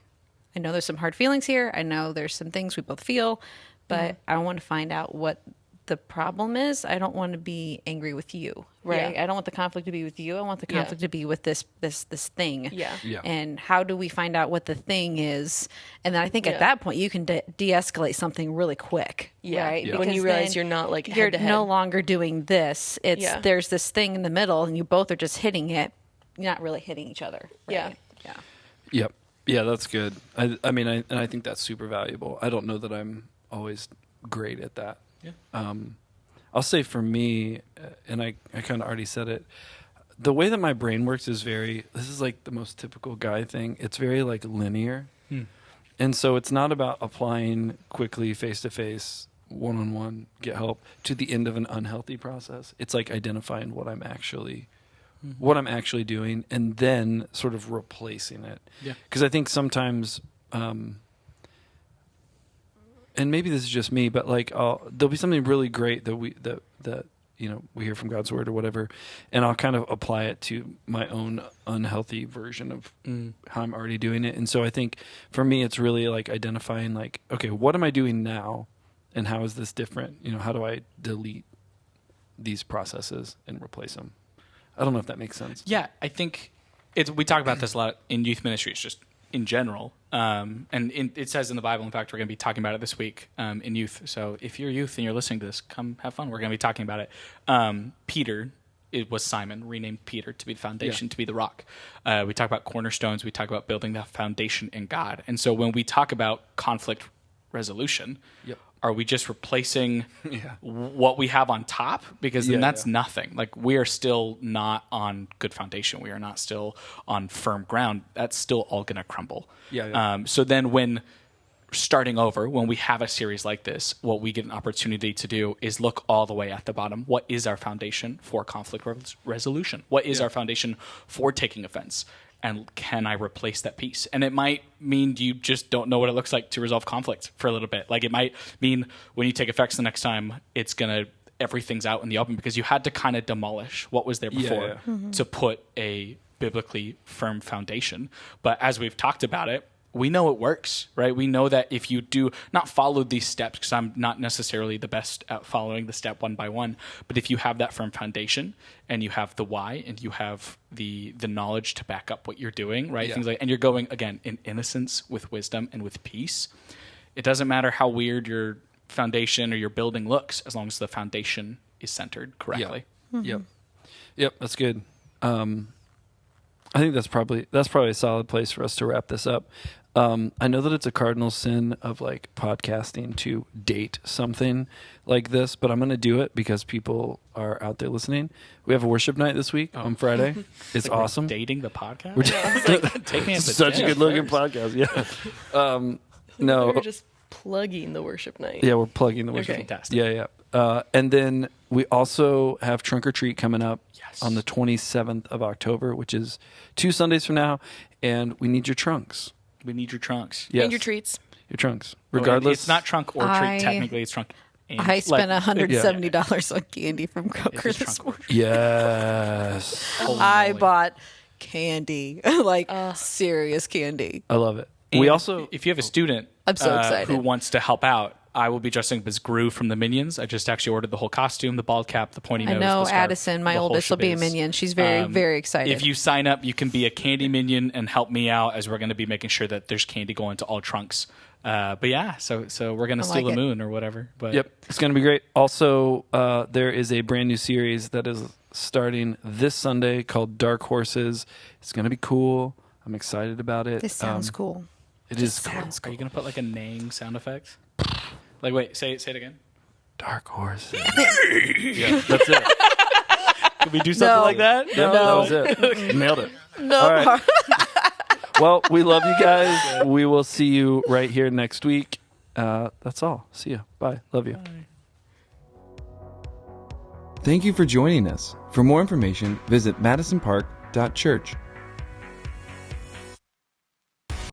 I know there's some hard feelings here. I know there's some things we both feel, but I want to find out what the problem is. I don't want to be angry with you, right? Yeah. I don't want the conflict to be with you. I want the conflict to be with this thing. Yeah. Yeah. And how do we find out what the thing is? And then I think Yeah. at that point you can de-escalate something really quick, Yeah. right? Yeah. When you Because realize then you're not like you're head to head. no longer doing this. It's Yeah. there's this thing in the middle, and you both are just hitting it. You're not really hitting each other. Right? Yeah. Yeah. Yep. Yeah, that's good. I mean, and I think that's super valuable. I don't know that I'm always great at that. Yeah. I'll say for me, and I kind of already said it, the way that my brain works is this is like the most typical guy thing. It's very like linear. And so it's not about applying quickly face-to-face, one-on-one, get help to the end of an unhealthy process. It's like identifying what I'm actually doing and then sort of replacing it. Yeah. Because I think sometimes, and maybe this is just me, but like there'll be something really great that we hear from God's word or whatever, and I'll kind of apply it to my own unhealthy version of how I'm already doing it. And so I think for me, it's really like identifying like, okay, what am I doing now, and how is this different? You know, how do I delete these processes and replace them? I don't know if that makes sense. Yeah, I think we talk about this a lot in youth ministries, just in general. It says in the Bible, in fact, we're going to be talking about it this week in youth. So if you're youth and you're listening to this, come have fun. We're going to be talking about it. Peter, it was Simon, renamed Peter to be the foundation, to be the rock. We talk about cornerstones. We talk about building that foundation in God. And so when we talk about conflict resolution, are we just replacing what we have on top? Because then that's nothing. Like, we are still not on good foundation. We are not still on firm ground. That's still all going to crumble. So then when starting over, when we have a series like this, what we get an opportunity to do is look all the way at the bottom. What is our foundation for conflict resolution? What is our foundation for taking offense? And can I replace that piece? And it might mean you just don't know what it looks like to resolve conflict for a little bit. Like, it might mean when you take effects the next time, everything's out in the open because you had to kind of demolish what was there before to put a biblically firm foundation. But as we've talked about it, we know it works, right? We know that if you do not follow these steps, because I'm not necessarily the best at following the step one by one, but if you have that firm foundation and you have the why and you have the knowledge to back up what you're doing, right? Things like, and you're going, again, in innocence with wisdom and with peace. It doesn't matter how weird your foundation or your building looks, as long as the foundation is centered correctly. Yep, that's good. I think that's probably a solid place for us to wrap this up. I know that it's a cardinal sin of like podcasting to date something like this, but I'm going to do it because people are out there listening. We have a worship night this week on Friday. It's like awesome. Dating the podcast? Take me as such a good looking podcast. Yeah. No, we're just plugging the worship night. Yeah, we're plugging the worship. Okay. Fantastic. Yeah. And then we also have Trunk or Treat coming up on the 27th of October, which is 2 Sundays from now, and we need your trunks. We need your trunks. Yes. And your treats. Your trunks. Regardless. It's not trunk or treat. Technically, it's trunk. And I spent $170 on candy from Kroger this morning. Yes. I bought candy, like serious candy. I love it. And we also, if you have a student I'm so excited. who wants to help out, I will be dressing up as Gru from the Minions. I just actually ordered the whole costume, the bald cap, the pointy nose. I know the scarf, Addison, my oldest, will be a shebang. minion. She's very, very excited. If you sign up, you can be a candy minion and help me out, as we're going to be making sure that there's candy going to all trunks. But yeah, so we're going to steal the moon or whatever. But yep, it's going to be great. Also, there is a brand new series that is starting this Sunday called Dark Horses. It's going to be cool. I'm excited about it. This sounds cool. It is cool. Sounds cool. Are you going to put like a neighing sound effect? Like, wait, say it again. Dark Horses. Yeah, that's it. Can we do something like that? No, that was it. Nailed it. No. All right. Well, we love you guys. We will see you right here next week. That's all. See you. Bye. Love you. Thank you for joining us. For more information, visit madisonpark.church.